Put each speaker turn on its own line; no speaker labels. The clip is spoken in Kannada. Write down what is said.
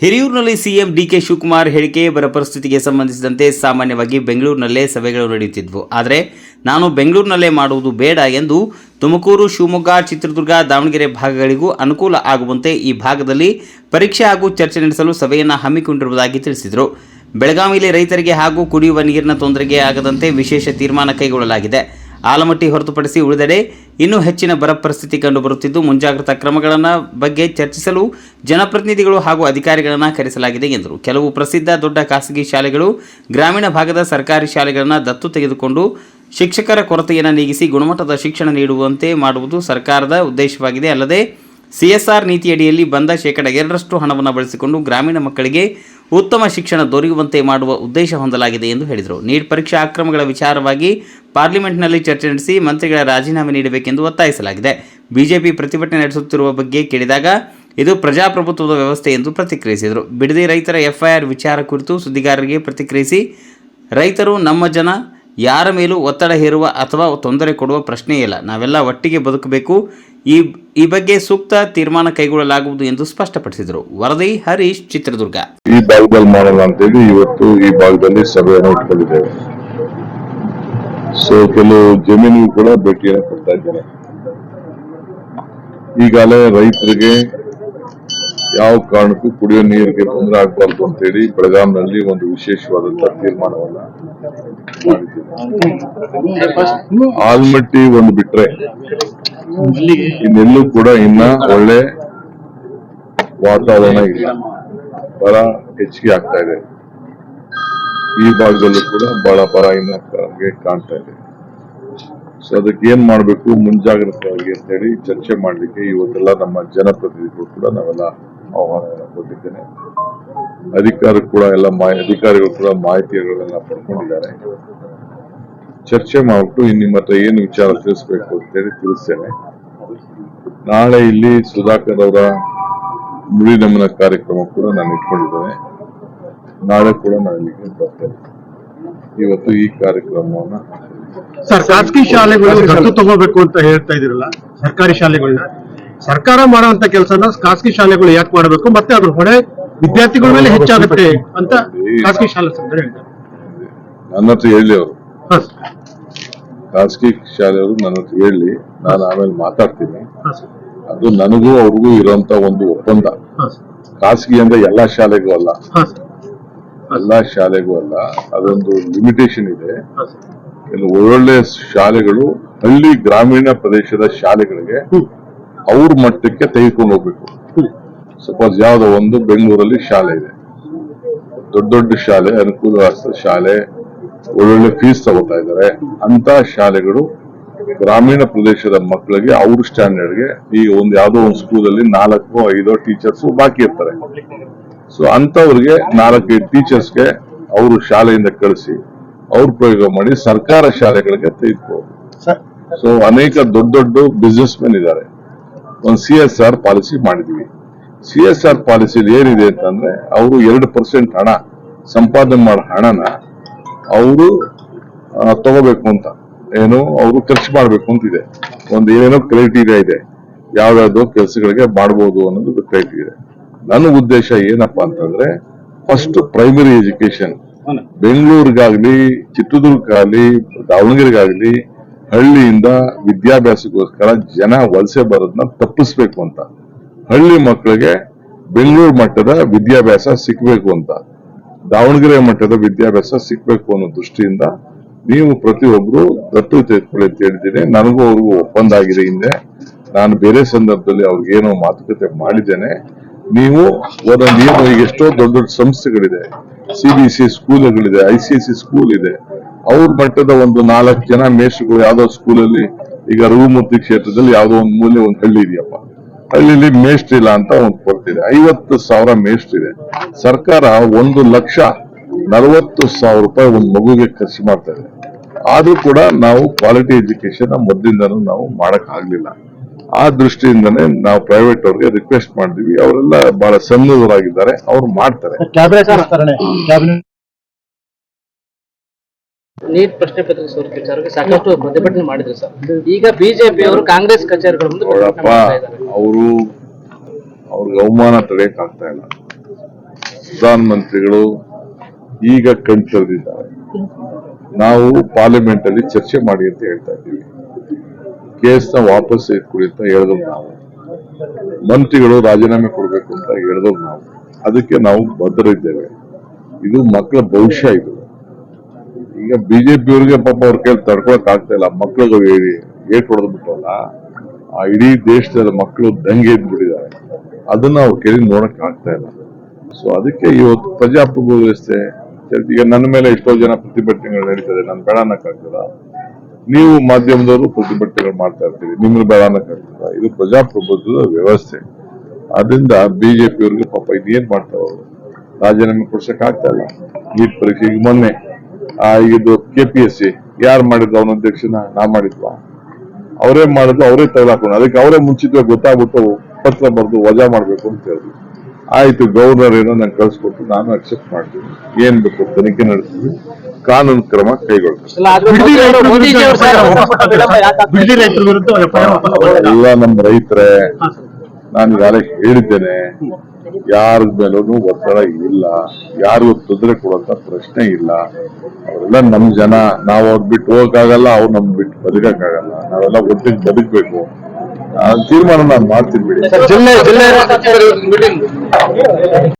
ಹಿರಿಯೂರಿನಲ್ಲಿ ಸಿಎಂ ಡಿಕೆ ಶಿವಕುಮಾರ್ ಹೇಳಿಕೆ ಬರ ಪರಿಸ್ಥಿತಿಗೆ ಸಂಬಂಧಿಸಿದಂತೆ ಸಾಮಾನ್ಯವಾಗಿ ಬೆಂಗಳೂರಿನಲ್ಲೇ ಸಭೆಗಳು ನಡೆಯುತ್ತಿದ್ವು. ಆದರೆ ನಾನು ಬೆಂಗಳೂರಿನಲ್ಲೇ ಮಾಡುವುದು ಬೇಡ ಎಂದು ತುಮಕೂರು, ಶಿವಮೊಗ್ಗ, ಚಿತ್ರದುರ್ಗ, ದಾವಣಗೆರೆ ಭಾಗಗಳಿಗೂ ಅನುಕೂಲ ಆಗುವಂತೆ ಈ ಭಾಗದಲ್ಲಿ ಪರೀಕ್ಷೆ ಹಾಗೂ ಚರ್ಚೆ ನಡೆಸಲು ಸಭೆಯನ್ನು ಹಮ್ಮಿಕೊಂಡಿರುವುದಾಗಿ ತಿಳಿಸಿದರು. ಬೆಳಗಾವಿಯಲ್ಲಿ ರೈತರಿಗೆ ಹಾಗೂ ಕುಡಿಯುವ ನೀರಿನ ತೊಂದರೆಗೆ ಆಗದಂತೆ ವಿಶೇಷ ತೀರ್ಮಾನ ಕೈಗೊಳ್ಳಲಾಗಿದೆ. ಆಲಮಟ್ಟಿ ಹೊರತುಪಡಿಸಿ ಉಳಿದೆಡೆ ಇನ್ನೂ ಹೆಚ್ಚಿನ ಬರ ಪರಿಸ್ಥಿತಿ ಕಂಡುಬರುತ್ತಿದ್ದು, ಮುಂಜಾಗ್ರತಾ ಕ್ರಮಗಳ ಬಗ್ಗೆ ಚರ್ಚಿಸಲು ಜನಪ್ರತಿನಿಧಿಗಳು ಹಾಗೂ ಅಧಿಕಾರಿಗಳನ್ನು ಕರೆಸಲಾಗಿದೆ ಎಂದರು. ಕೆಲವು ಪ್ರಸಿದ್ಧ ದೊಡ್ಡ ಖಾಸಗಿ ಶಾಲೆಗಳು ಗ್ರಾಮೀಣ ಭಾಗದ ಸರ್ಕಾರಿ ಶಾಲೆಗಳನ್ನು ದತ್ತು ತೆಗೆದುಕೊಂಡು ಶಿಕ್ಷಕರ ಕೊರತೆಯನ್ನು ನೀಗಿಸಿ ಗುಣಮಟ್ಟದ ಶಿಕ್ಷಣ ನೀಡುವಂತೆ ಮಾಡುವುದು ಸರ್ಕಾರದ ಉದ್ದೇಶವಾಗಿದೆ. ಅಲ್ಲದೆ CSR ನೀತಿಯಡಿಯಲ್ಲಿ ಬಂದ 2% ಹಣವನ್ನು ಬಳಸಿಕೊಂಡು ಗ್ರಾಮೀಣ ಮಕ್ಕಳಿಗೆ ಉತ್ತಮ ಶಿಕ್ಷಣ ದೊರೆಯುವಂತೆ ಮಾಡುವ ಉದ್ದೇಶ ಹೊಂದಲಾಗಿದೆ ಎಂದು ಹೇಳಿದರು. ನೀಟ್ ಪರೀಕ್ಷಾ ಅಕ್ರಮಗಳ ವಿಚಾರವಾಗಿ ಪಾರ್ಲಿಮೆಂಟ್ನಲ್ಲಿ ಚರ್ಚೆ ನಡೆಸಿ ಮಂತ್ರಿಗಳ ರಾಜೀನಾಮೆ ನೀಡಬೇಕೆಂದು ಒತ್ತಾಯಿಸಲಾಗಿದೆ. ಬಿಜೆಪಿ ಪ್ರತಿಭಟನೆ ನಡೆಸುತ್ತಿರುವ ಬಗ್ಗೆ ಕೇಳಿದಾಗ ಇದು ಪ್ರಜಾಪ್ರಭುತ್ವದ ವ್ಯವಸ್ಥೆ ಎಂದು ಪ್ರತಿಕ್ರಿಯಿಸಿದರು. ಬಿಡದಿ ರೈತರ FIR ವಿಚಾರ ಕುರಿತು ಸುದ್ದಿಗಾರರಿಗೆ ಪ್ರತಿಕ್ರಿಯಿಸಿ, ರೈತರು ನಮ್ಮ ಜನ, ಯಾರ ಮೇಲೂ ಒತ್ತಡ ಹೇರುವ ಅಥವಾ ತೊಂದರೆ ಕೊಡುವ ಪ್ರಶ್ನೆ ಇಲ್ಲ. ನಾವೆಲ್ಲ ಒಟ್ಟಿಗೆ ಬದುಕಬೇಕು. ಈ ಬಗ್ಗೆ ಸೂಕ್ತ ತೀರ್ಮಾನ ಕೈಗೊಳ್ಳಲಾಗುವುದು ಎಂದು ಸ್ಪಷ್ಟಪಡಿಸಿದರು. ವರದಿ ಹರೀಶ್, ಚಿತ್ರದುರ್ಗ.
ಈ ಭಾಗದಲ್ಲಿ ಮಾಡೋಣ ಅಂತೇಳಿ ಇವತ್ತು ಈ ಭಾಗದಲ್ಲಿ ಸಭೆಯನ್ನು ಇಟ್ಕೊಂಡಿದ್ದೇವೆ. ಸೊ ಕೆಲವು ಜಮೀನಿಗೂ ಕೂಡ ಭೇಟಿಯನ್ನು ಕೊಡ್ತಾ ಇದ್ದೇನೆ. ಈಗಾಗಲೇ ರೈತರಿಗೆ ಯಾವ ಕಾರಣಕ್ಕೂ ಕುಡಿಯೋ ನೀರಿಗೆ ತೊಂದರೆ ಆಗಬಾರ್ದು ಅಂತೇಳಿ ಬೆಳಗಾಂನಲ್ಲಿ ಒಂದು ವಿಶೇಷವಾದಂತಹ ತೀರ್ಮಾನವನ್ನ ಮಾಡಿದ್ದೇವೆ. ಆಲ್ಮಟ್ಟಿ ಒಂದು ಬಿಟ್ರೆ ಇನ್ನೆಲ್ಲೂ ಕೂಡ ಇನ್ನ ಒಳ್ಳೆ ವಾತಾವರಣ ಇಲ್ಲ. ಬರ ಹೆಚ್ಚಿಗೆ ಆಗ್ತಾ ಇದೆ. ಈ ಭಾಗದಲ್ಲೂ ಕೂಡ ಬಹಳ ಬರ ಇನ್ನ ನಮಗೆ ಕಾಣ್ತಾ ಇದೆ. ಸೊ ಅದಕ್ಕೆ ಏನ್ ಮಾಡಬೇಕು ಮುಂಜಾಗ್ರತೆಯಾಗಿ ಅಂತ ಹೇಳಿ ಚರ್ಚೆ ಮಾಡ್ಲಿಕ್ಕೆ ಇವತ್ತೆಲ್ಲ ನಮ್ಮ ಜನಪ್ರತಿನಿಧಿಗಳು ಕೂಡ ನಾವೆಲ್ಲ ಆಹ್ವಾನ ಕೊಟ್ಟಿದ್ದೇನೆ. ಅಧಿಕಾರಿಗಳು ಕೂಡ ಮಾಹಿತಿಗಳನ್ನ ಪಡ್ಕೊಂಡಿದ್ದಾರೆ. ಚರ್ಚೆ ಮಾಡ್ಬಿಟ್ಟು ನಿಮ್ಮ ಹತ್ರ ಏನು ವಿಚಾರ ತಿಳಿಸ್ಬೇಕು ಅಂತ ಹೇಳಿ ತಿಳಿಸ್ತೇನೆ. ನಾಳೆ ಇಲ್ಲಿ ಸುಧಾಕರ್ ಅವರ ನುಡಿ ನಮನ ಕಾರ್ಯಕ್ರಮ ಕೂಡ ನಾನು ಇಟ್ಕೊಂಡಿದ್ದೇನೆ. ನಾಳೆ ಕೂಡ ನಾನು ಇಲ್ಲಿಗೆ ಬರ್ತೇನೆ. ಇವತ್ತು ಈ ಕಾರ್ಯಕ್ರಮವನ್ನ
ಸರ್, ಖಾಸಗಿ ಶಾಲೆಗಳು ದತ್ತು ತಗೋಬೇಕು ಅಂತ ಹೇಳ್ತಾ ಇದಿರಲ್ಲ, ಸರ್ಕಾರಿ ಶಾಲೆಗಳನ್ನ ಸರ್ಕಾರ ಮಾಡುವಂತ ಕೆಲಸನ ಖಾಸಗಿ ಶಾಲೆಗಳು ಯಾಕೆ ಮಾಡಬೇಕು, ಮತ್ತೆ ಅದ್ರ ಹೊಣೆ ವಿದ್ಯಾರ್ಥಿಗಳ ಮೇಲೆ ಹೆಚ್ಚಾಗುತ್ತೆ ಅಂತ ಖಾಸಗಿ ಶಾಲೆ ಹೇಳ್ತಾರೆ.
ನನ್ನ ಹತ್ರ ಹೇಳಿ ಅವರು, ಖಾಸಗಿ ಶಾಲೆಯವರು ನನ್ನ ಹತ್ರ ಹೇಳಿ, ನಾನು ಆಮೇಲೆ ಮಾತಾಡ್ತೀನಿ. ಅದು ನನಗೂ ಅವ್ರಿಗೂ ಇರುವಂತ ಒಂದು ಒಪ್ಪಂದ. ಖಾಸಗಿ ಅಂದ್ರೆ ಎಲ್ಲಾ ಶಾಲೆಗೂ ಅಲ್ಲ, ಅದೊಂದು ಲಿಮಿಟೇಷನ್ ಇದೆ. ಕೆಲವು ಒಳ್ಳೊಳ್ಳೆ ಶಾಲೆಗಳು ಹಳ್ಳಿ ಗ್ರಾಮೀಣ ಪ್ರದೇಶದ ಶಾಲೆಗಳಿಗೆ ಅವ್ರ ಮಟ್ಟಕ್ಕೆ ತೆಗೆದುಕೊಂಡು ಹೋಗ್ಬೇಕು. ಸಪೋಸ್ ಯಾವ್ದೋ ಒಂದು ಬೆಂಗಳೂರಲ್ಲಿ ಶಾಲೆ ಇದೆ, ದೊಡ್ಡ ಶಾಲೆ, ಅನುಕೂಲವಾದ ಶಾಲೆ, ಒಳ್ಳೊಳ್ಳೆ ಫೀಸ್ ತಗೋತಾ ಇದ್ದಾರೆ. ಅಂತ ಶಾಲೆಗಳು ಗ್ರಾಮೀಣ ಪ್ರದೇಶದ ಮಕ್ಕಳಿಗೆ ಅವ್ರ ಸ್ಟ್ಯಾಂಡರ್ಡ್ಗೆ ಈಗ ಯಾವ್ದೋ ಒಂದು ಸ್ಕೂಲಲ್ಲಿ 4-5 ಟೀಚರ್ಸ್ ಬಾಕಿ ಇರ್ತಾರೆ. ಸೊ ಅಂತವ್ರಿಗೆ 4-5 ಟೀಚರ್ಸ್ಗೆ ಅವರು ಶಾಲೆಯಿಂದ ಕಳಿಸಿ ಅವ್ರ ಪ್ರಯೋಗ ಮಾಡಿ ಸರ್ಕಾರ ಶಾಲೆಗಳಿಗೆ ತೆಗೆದುಕೊಳ್ಳೋದು. ಸೊ ಅನೇಕ ದೊಡ್ಡ ಬಿಸ್ನೆಸ್ ಮೆನ್ ಇದ್ದಾರೆ. ಒಂದು CSR ಪಾಲಿಸಿ ಮಾಡಿದ್ವಿ. CSR ಪಾಲಿಸಿಲಿ ಏನಿದೆ ಅಂತಂದ್ರೆ, ಅವರು 2% ಹಣ ಸಂಪಾದನೆ ಮಾಡೋ ಹಣನ ಅವರು ತಗೋಬೇಕು ಅಂತ, ಅವರು ಖರ್ಚು ಮಾಡ್ಬೇಕು ಅಂತಿದೆ. ಒಂದು ಏನೇನೋ ಕ್ರೈಟೀರಿಯಾ ಇದೆ, ಯಾವ್ಯಾವ್ದೋ ಕೆಲಸಗಳಿಗೆ ಮಾಡಬಹುದು ಅನ್ನೋದು ಕ್ರೈಟೀರಿಯಾ. ನನ್ನ ಉದ್ದೇಶ ಏನಪ್ಪಾ ಅಂತಂದ್ರೆ, ಫಸ್ಟ್ ಪ್ರೈಮರಿ ಎಜುಕೇಶನ್ ಬೆಂಗಳೂರಿಗಾಗ್ಲಿ, ಚಿತ್ರದುರ್ಗಕ್ಕಾಗ್ಲಿ, ದಾವಣಗೆರೆಗಾಗ್ಲಿ ಹಳ್ಳಿಯಿಂದ ವಿದ್ಯಾಭ್ಯಾಸಕ್ಕೋಸ್ಕರ ಜನ ವಲಸೆ ಬರೋದನ್ನ ತಪ್ಪಿಸ್ಬೇಕು ಅಂತ, ಹಳ್ಳಿ ಮಕ್ಕಳಿಗೆ ಬೆಂಗಳೂರು ಮಟ್ಟದ ವಿದ್ಯಾಭ್ಯಾಸ ಸಿಕ್ಬೇಕು ಅಂತ, ದಾವಣಗೆರೆ ಮಟ್ಟದ ವಿದ್ಯಾಭ್ಯಾಸ ಸಿಕ್ಬೇಕು ಅನ್ನೋ ದೃಷ್ಟಿಯಿಂದ ನೀವು ಪ್ರತಿಯೊಬ್ರು ದತ್ತು ತೆಗೆದುಕೊಳ್ಳಿ ಅಂತ ಹೇಳಿದ್ದೀನಿ. ನನಗೂ ಅವ್ರಿಗೂ ಒಪ್ಪಂದ ಆಗಿದೆ. ಹಿಂದೆ ನಾನು ಬೇರೆ ಸಂದರ್ಭದಲ್ಲಿ ಅವ್ರಿಗೇನೋ ಮಾತುಕತೆ ಮಾಡಿದ್ದೇನೆ. ನೀವು ಒಂದೊಂದು ಈಗ ಎಷ್ಟೋ ದೊಡ್ಡ ಸಂಸ್ಥೆಗಳಿದೆ, CBSE ಸ್ಕೂಲ್ಗಳಿದೆ, ICSE ಸ್ಕೂಲ್ ಇದೆ. ಅವ್ರ ಮಟ್ಟದ ಒಂದು 4 ಜನ ಮೇಷ್ಟ್ರುಗಳು ಯಾವ್ದೋ ಸ್ಕೂಲಲ್ಲಿ, ಈಗ ರಘುಮೂರ್ತಿ ಕ್ಷೇತ್ರದಲ್ಲಿ ಯಾವ್ದೋ ಒಂದು ಮೂಲೆ ಒಂದು ಹಳ್ಳಿ ಇದೆಯಪ್ಪ, ಹಳ್ಳಿಲಿ ಮೇಷ್ಟ್ರು ಇಲ್ಲ ಅಂತ ಒಂದು ಕೊಡ್ತಿದೆ. 50,000 ಮೇಷ್ಟ್ರು ಇದೆ. ಸರ್ಕಾರ 1,40,000 ರೂಪಾಯಿ ಒಂದು ಮಗುಗೆ ಖರ್ಚು ಮಾಡ್ತಾ ಇದೆ. ಆದ್ರೂ ಕೂಡ ನಾವು ಕ್ವಾಲಿಟಿ ಎಜುಕೇಶನ್ ಮೊದಲಿಂದನೂ ನಾವು ಮಾಡಕ್ ಆಗ್ಲಿಲ್ಲ. ಆ ದೃಷ್ಟಿಯಿಂದನೇ ನಾವು ಪ್ರೈವೇಟ್ ಅವ್ರಿಗೆ ರಿಕ್ವೆಸ್ಟ್ ಮಾಡಿದ್ವಿ. ಅವರೆಲ್ಲ ಬಹಳ ಸನ್ನದ್ಧರಾಗಿದ್ದಾರೆ, ಅವ್ರು ಮಾಡ್ತಾರೆ.
ನೀಟ್ ಪ್ರಶ್ನೆ ಪತ್ರಿಕೆ ಸೋರಿಕೆ ವಿಚಾರಕ್ಕೆ ಸಾಕಷ್ಟು ಪ್ರತಿಭಟನೆ ಮಾಡಿದ್ರು ಸರ್. ಈಗ ಬಿಜೆಪಿ ಅವರು ಕಾಂಗ್ರೆಸ್ ಕಚೇರಿಗಳ ಮುಂದೆ
ಅವ್ರಿಗೆ ಅವಮಾನ ತಡೆಯಕ್ ಆಗ್ತಾ ಇಲ್ಲ. ಪ್ರಧಾನಮಂತ್ರಿಗಳು ಈಗ ಕಣ್ ತೆರೆದಿದ್ದಾರೆ. ನಾವು ಪಾರ್ಲಿಮೆಂಟ್ ಅಲ್ಲಿ ಚರ್ಚೆ ಮಾಡಿ ಅಂತ ಹೇಳ್ತಾ ಇದ್ದೀವಿ. ಕೇಸ್ನ ವಾಪಸ್ ಎತ್ಕೊಡಿ ಅಂತ ಹೇಳಿದ್ರು ನಾವು. ಮಂತ್ರಿಗಳು ರಾಜೀನಾಮೆ ಕೊಡಬೇಕು ಅಂತ ಹೇಳಿದ್ರು ನಾವು. ಅದಕ್ಕೆ ನಾವು ಬದ್ಧರಿದ್ದೇವೆ. ಇದು ಮಕ್ಕಳ ಭವಿಷ್ಯ. ಇದು ಈಗ ಬಿಜೆಪಿಯವರಿಗೆ ಪಾಪ ಅವ್ರ ಕೈಲಿ ತಡ್ಕೊಳಕ್ ಆಗ್ತಾ ಇಲ್ಲ. ಮಕ್ಕಳಿಗೆ ಏಟ್ ಹೊಡೆದು ಬಿಟ್ಟವಲ್ಲ, ಆ ಇಡೀ ದೇಶದ ಮಕ್ಕಳು ದಂಗೆ ಎದ್ಬಿಟ್ಟಿದ್ದಾರೆ. ಅದನ್ನ ಅವ್ರ ಕೈಲಿ ನೋಡಕ್ ಆಗ್ತಾ ಇಲ್ಲ. ಸೊ ಅದಕ್ಕೆ ಇವತ್ತು ಪ್ರಜಾಪ್ರಭುತ್ವ ವ್ಯವಸ್ಥೆ. ಈಗ ನನ್ನ ಮೇಲೆ ಎಷ್ಟೋ ಜನ ಪ್ರತಿಭಟನೆಗಳು ನಡೀತದೆ, ನಾನು ಬೇಡ ಅನ್ನಕ್ಕಾಗ್ತದ? ನೀವು ಮಾಧ್ಯಮದವರು ಪ್ರತಿಭಟನೆಗಳು ಮಾಡ್ತಾ ಇರ್ತೀರಿ, ನಿಮ್ಮನ್ನು ಬೇಡ ಅನ್ನಕ್ಕಾಗ್ತದ? ಇದು ಪ್ರಜಾಪ್ರಭುತ್ವದ ವ್ಯವಸ್ಥೆ. ಅದರಿಂದ ಬಿಜೆಪಿಯವ್ರಿಗೆ ಪಾಪ ಇದೇನ್ ಮಾಡ್ತಾವ, ರಾಜೀನಾಮೆ ಕೊಡ್ಸಕ್ ಆಗ್ತಾ ಇಲ್ಲ. ನೀಟ್ ಪರೀಕ್ಷೆ ಈಗ ಮೊನ್ನೆ ಇದು KPSC ಯಾರು ಮಾಡಿದ್ರು? ಅವನ ಅಧ್ಯಕ್ಷನ ನಾ ಮಾಡಿದ್ವಾ? ಅವರೇ ಮಾಡಿದ್ರು, ಅವರೇ ತೆಗೆದಾಕೊಂಡು, ಅದಕ್ಕೆ ಅವರೇ ಮುಂಚಿತವಾಗಿ ಗೊತ್ತಾಗ್ಬಿಟ್ಟು ಪತ್ರ ಬರೆದು ವಜಾ ಮಾಡ್ಬೇಕು ಅಂತ ಹೇಳಿದ್ರು. ಆಯ್ತು, ಗವರ್ನರ್ ಏನೋ ನಂಗೆ ಕಳ್ಸಿಕೊಟ್ಟು ನಾನು ಅಕ್ಸೆಪ್ಟ್ ಮಾಡ್ತೀನಿ. ಏನ್ ಬೇಕು ತನಿಖೆ ನಡೆಸ್ತೀವಿ, ಕಾನೂನು ಕ್ರಮ ಕೈಗೊಳ್ತೀವಿ.
ಬಿಡದಿ ರೈತರ ವಿರುದ್ಧ FIR
ಎಲ್ಲ ನಮ್ಮ ರೈತರೇ, ನಾನು ಈಗಾಗಲೇ ಹೇಳಿದ್ದೇನೆ, ಯಾರ ಮೇಲೂ ಒತ್ತಡ ಇಲ್ಲ, ಯಾರಿಗೂ ತೊಂದರೆ ಕೊಡುವಂತ ಪ್ರಶ್ನೆ ಇಲ್ಲ. ಅವರೆಲ್ಲ ನಮ್ ಜನ, ನಾವು ಅವ್ರು ಬಿಟ್ಟು ಹೋಗಕ್ಕಾಗಲ್ಲ, ಅವ್ರು ನಮ್ ಬಿಟ್ಟು ಬದುಕಕ್ಕಾಗಲ್ಲ. ನಾವೆಲ್ಲ ಒಟ್ಟಿಗೆ ಬದುಕಬೇಕು. ತೀರ್ಮಾನ ನಾನು ಮಾಡ್ತೀನಿ ಬಿಡಿ.